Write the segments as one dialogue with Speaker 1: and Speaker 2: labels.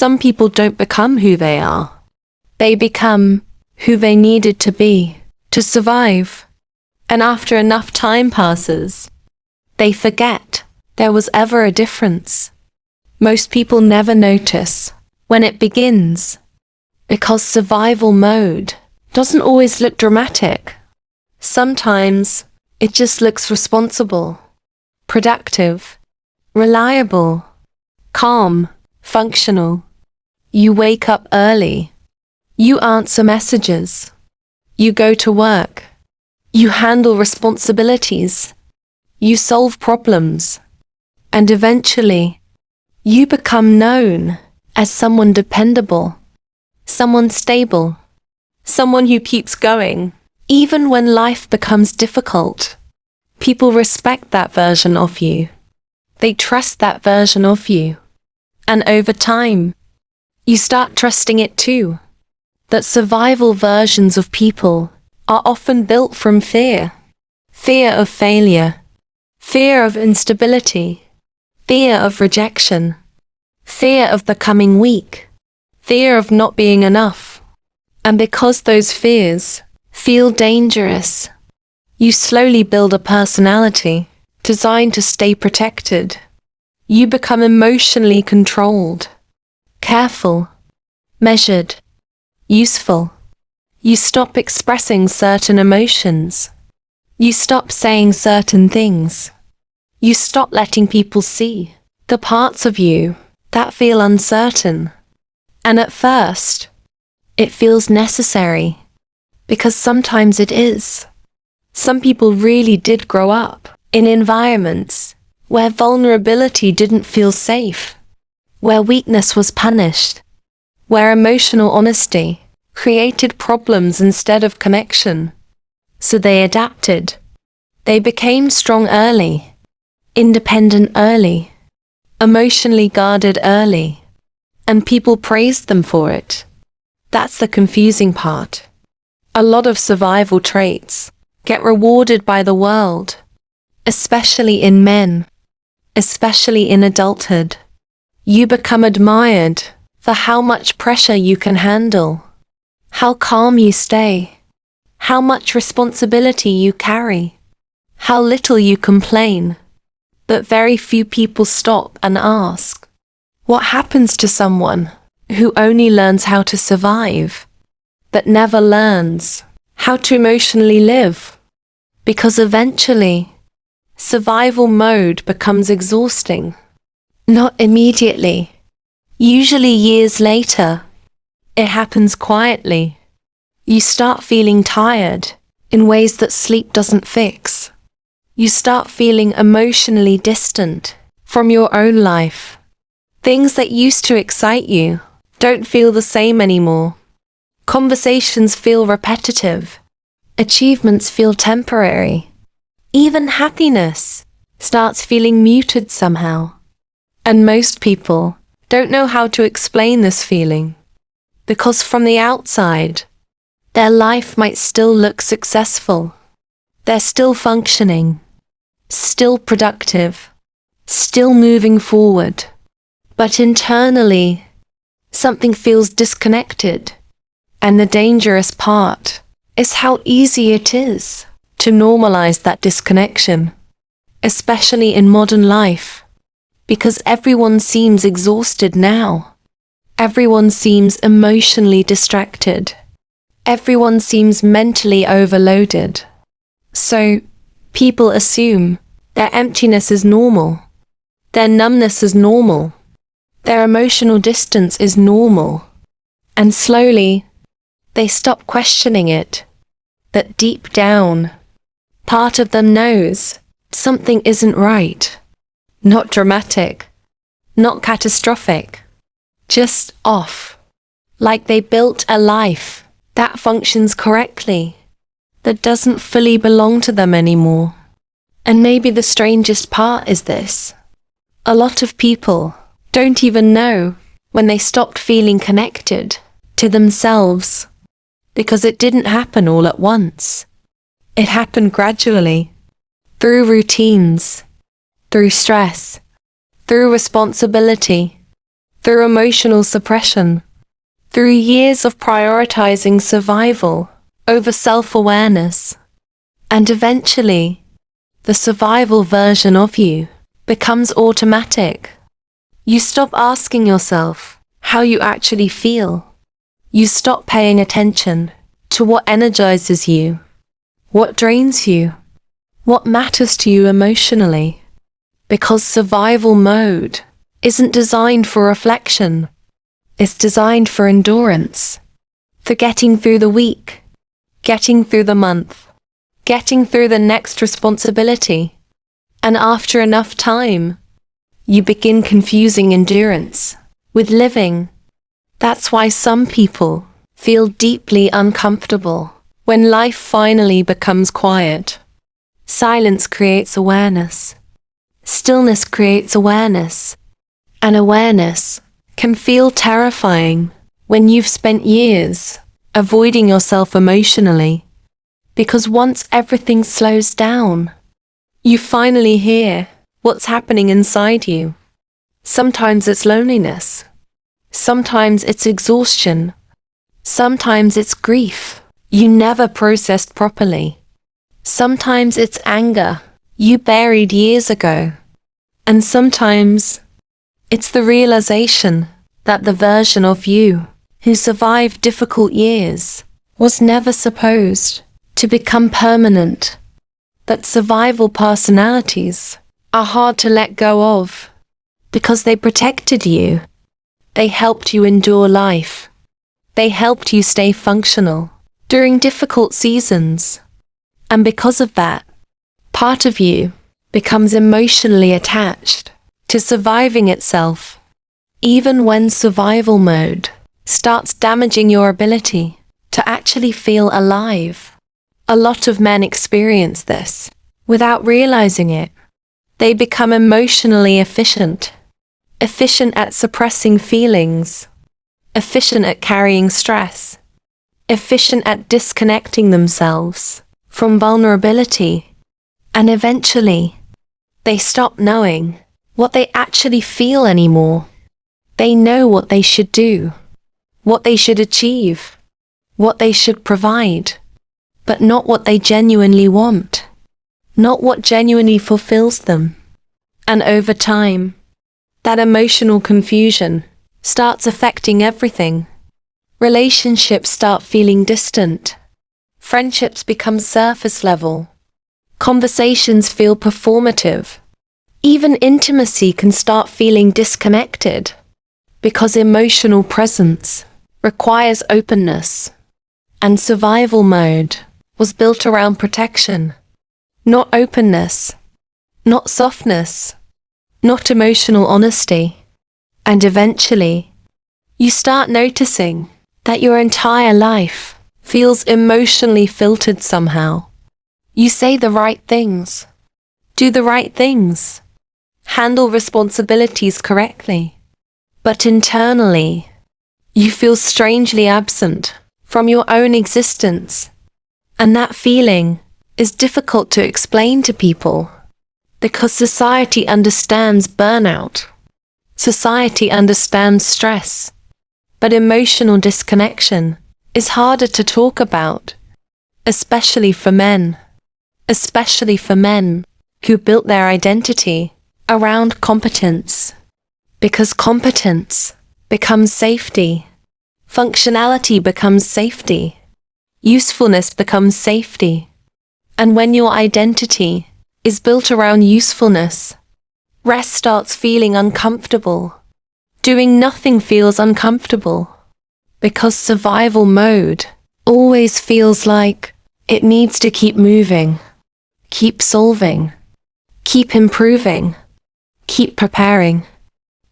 Speaker 1: Some people don't become who they are. They become who they needed to be to survive. And after enough time passes, they forget there was ever a difference. Most people never notice when it begins, because survival mode doesn't always look dramatic. Sometimes it just looks responsible, productive, reliable, calm, functional. You wake up early. You answer messages. You go to work. You handle responsibilities. You solve problems. And eventually, you become known as someone dependable, someone stable, someone who keeps going. Even when life becomes difficult, people respect that version of you. They trust that version of you. And over time, you start trusting it too. That survival versions of people are often built from fear. Fear of failure. Fear of instability. Fear of rejection. Fear of becoming weak. Fear of not being enough. And because those fears feel dangerous, you slowly build a personality designed to stay protected. You become emotionally controlled, careful, measured, useful. You stop expressing certain emotions. You stop saying certain things. You stop letting people see the parts of you that feel uncertain. And at first, it feels necessary, because sometimes it is. Some people really did grow up in environments where vulnerability didn't feel safe, where weakness was punished, where emotional honesty created problems instead of connection. So they adapted. They became strong early, independent early, emotionally guarded early, and people praised them for it. That's the confusing part. A lot of survival traits get rewarded by the world, especially in men, especially in adulthood. You become admired for how much pressure you can handle, how calm you stay, how much responsibility you carry, how little you complain. But very few people stop and ask, what happens to someone who only learns how to survive, but never learns how to emotionally live? Because eventually, survival mode becomes exhausting. Not immediately. Usually years later. It happens quietly. You start feeling tired in ways that sleep doesn't fix. You start feeling emotionally distant from your own life. Things that used to excite you don't feel the same anymore. Conversations feel repetitive. Achievements feel temporary. Even happiness starts feeling muted somehow. And most people don't know how to explain this feeling, because from the outside, their life might still look successful. They're still functioning, still productive, still moving forward. But internally, something feels disconnected. And the dangerous part is how easy it is to normalize that disconnection, especially in modern life, because everyone seems exhausted now. Everyone seems emotionally distracted. Everyone seems mentally overloaded. So, people assume their emptiness is normal, their numbness is normal, their emotional distance is normal. And slowly, they stop questioning it. But deep down, part of them knows something isn't right. Not dramatic, not catastrophic, just off. Like they built a life that functions correctly, that doesn't fully belong to them anymore. And maybe the strangest part is this. A lot of people don't even know when they stopped feeling connected to themselves, because it didn't happen all at once. It happened gradually, through routines, through stress, through responsibility, through emotional suppression, through years of prioritizing survival over self-awareness. And eventually, the survival version of you becomes automatic. You stop asking yourself how you actually feel. You stop paying attention to what energizes you, what drains you, what matters to you emotionally. Because survival mode isn't designed for reflection. It's designed for endurance, for getting through the week, getting through the month, getting through the next responsibility. And after enough time, you begin confusing endurance with living. That's why some people feel deeply uncomfortable when life finally becomes quiet. Silence creates awareness. Stillness creates awareness. And awareness can feel terrifying when you've spent years avoiding yourself emotionally. Because once everything slows down, you finally hear what's happening inside you. Sometimes it's loneliness. Sometimes it's exhaustion. Sometimes it's grief you never processed properly. Sometimes it's anger you buried years ago. And sometimes it's the realization that the version of you who survived difficult years was never supposed to become permanent. That survival personalities are hard to let go of because they protected you. They helped you endure life. They helped you stay functional during difficult seasons. And because of that, part of you becomes emotionally attached to surviving itself, even when survival mode starts damaging your ability to actually feel alive. A lot of men experience this without realizing it. They become emotionally efficient at suppressing feelings, efficient at carrying stress, efficient at disconnecting themselves from vulnerability, and eventually, they stop knowing what they actually feel anymore. They know what they should do, what they should achieve, what they should provide, but not what they genuinely want, not what genuinely fulfills them. And over time, that emotional confusion starts affecting everything. Relationships start feeling distant. Friendships become surface level. Conversations feel performative. Even intimacy can start feeling disconnected because emotional presence requires openness. And survival mode was built around protection, not openness, not softness, not emotional honesty. And eventually, you start noticing that your entire life feels emotionally filtered somehow. You say the right things, do the right things, handle responsibilities correctly, but internally, you feel strangely absent from your own existence. And that feeling is difficult to explain to people because society understands burnout. Society understands stress, but emotional disconnection is harder to talk about, especially for men who built their identity around competence. Because competence becomes safety, functionality becomes safety, usefulness becomes safety. And when your identity is built around usefulness, rest starts feeling uncomfortable. Doing nothing feels uncomfortable. Because survival mode always feels like it needs to keep moving, keep solving, keep improving, keep preparing,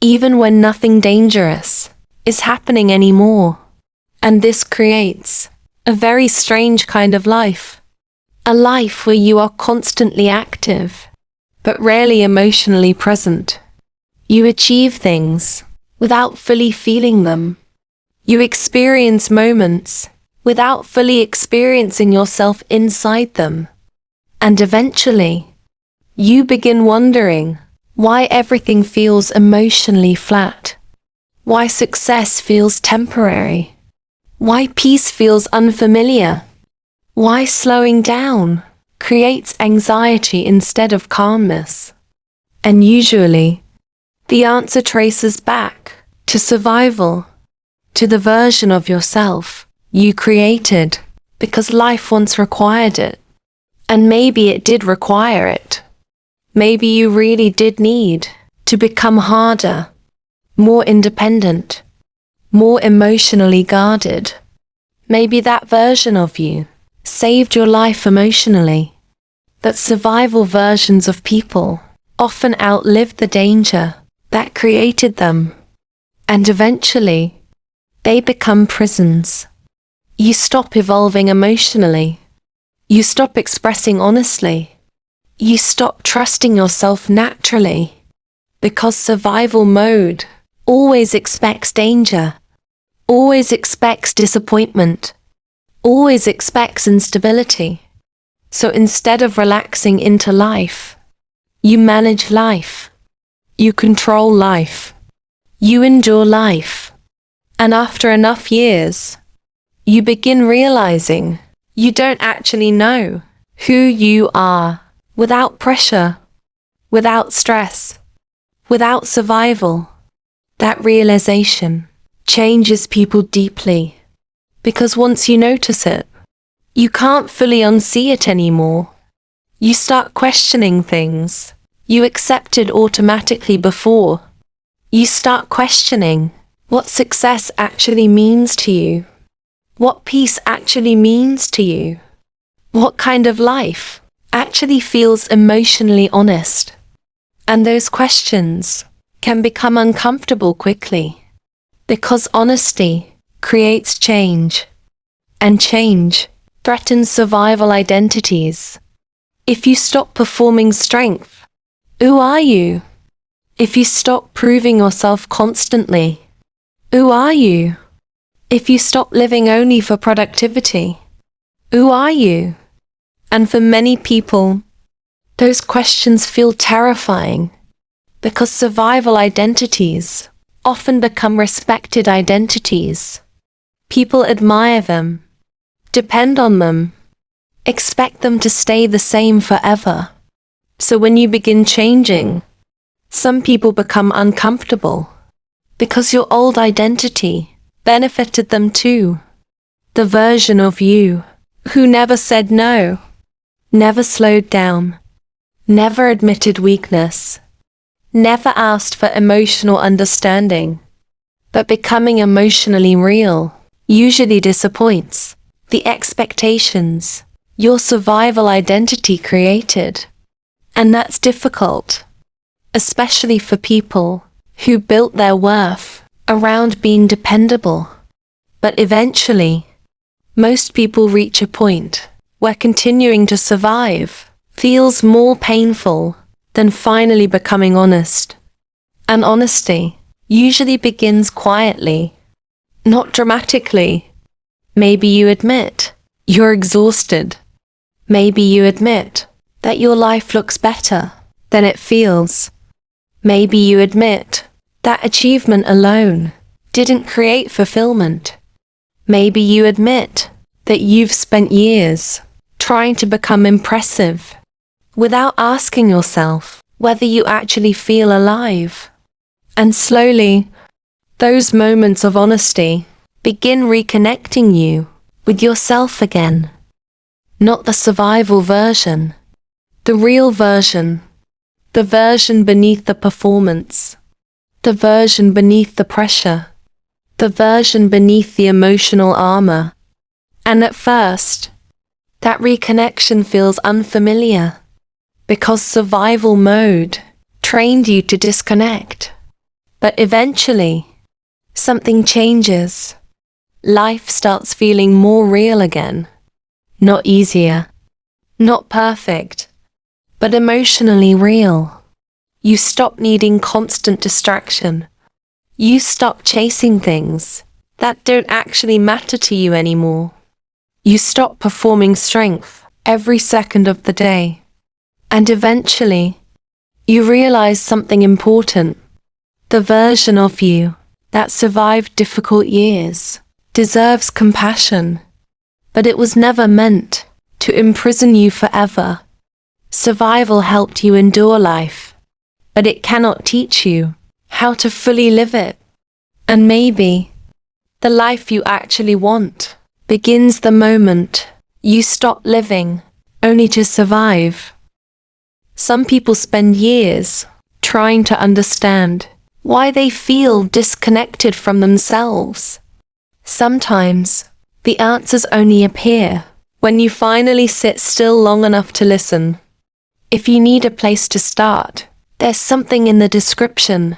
Speaker 1: even when nothing dangerous is happening anymore. And this creates a very strange kind of life. A life where you are constantly active, but rarely emotionally present. You achieve things without fully feeling them. You experience moments without fully experiencing yourself inside them. And eventually, you begin wondering why everything feels emotionally flat. why success feels temporary, why peace feels unfamiliar, why slowing down creates anxiety instead of calmness. And usually, the answer traces back to survival, to the version of yourself you created because life once required it. And maybe it did require it. Maybe you really did need to become harder, more independent, more emotionally guarded. Maybe that version of you saved your life emotionally. That survival versions of people often outlive the danger that created them. And eventually, they become prisons. You stop evolving emotionally. You stop expressing honestly. You stop trusting yourself naturally. Because survival mode always expects danger, always expects disappointment, always expects instability. So instead of relaxing into life, you manage life. You control life. You endure life. And after enough years, you begin realizing you don't actually know who you are without pressure, without stress, without survival. That realization changes people deeply, because once you notice it, you can't fully unsee it anymore. You start questioning things you accepted automatically before. You start questioning what success actually means to you, what peace actually means to you, what kind of life actually feels emotionally honest. And those questions can become uncomfortable quickly, because honesty creates change, and change threatens survival identities. If you stop performing strength, who are you? If you stop proving yourself constantly, who are you? If you stop living only for productivity, who are you? And for many people, those questions feel terrifying, because survival identities often become respected identities. People admire them, depend on them, expect them to stay the same forever. So when you begin changing, some people become uncomfortable, because your old identity benefited them too. The version of you who never said no, never slowed down, never admitted weakness, never asked for emotional understanding. But becoming emotionally real usually disappoints the expectations your survival identity created. And that's difficult, especially for people who built their worth around being dependable. But eventually, most people reach a point where continuing to survive feels more painful than finally becoming honest. And honesty usually begins quietly, not dramatically. Maybe you admit you're exhausted. Maybe you admit that your life looks better than it feels. Maybe you admit that achievement alone didn't create fulfillment. Maybe you admit that you've spent years trying to become impressive without asking yourself whether you actually feel alive. And slowly, those moments of honesty begin reconnecting you with yourself again. Not the survival version, the real version, the version beneath the performance, the version beneath the pressure, the version beneath the emotional armor. And at first, that reconnection feels unfamiliar, because survival mode trained you to disconnect. But eventually, something changes. Life starts feeling more real again. Not easier, not perfect, but emotionally real. You stop needing constant distraction. You stop chasing things that don't actually matter to you anymore. You stop performing strength every second of the day. And eventually, you realize something important. The version of you that survived difficult years deserves compassion, but it was never meant to imprison you forever. Survival helped you endure life, but it cannot teach you how to fully live it. And maybe the life you actually want begins the moment you stop living only to survive. Some people spend years trying to understand why they feel disconnected from themselves. Sometimes the answers only appear when you finally sit still long enough to listen. If you need a place to start, there's something in the description.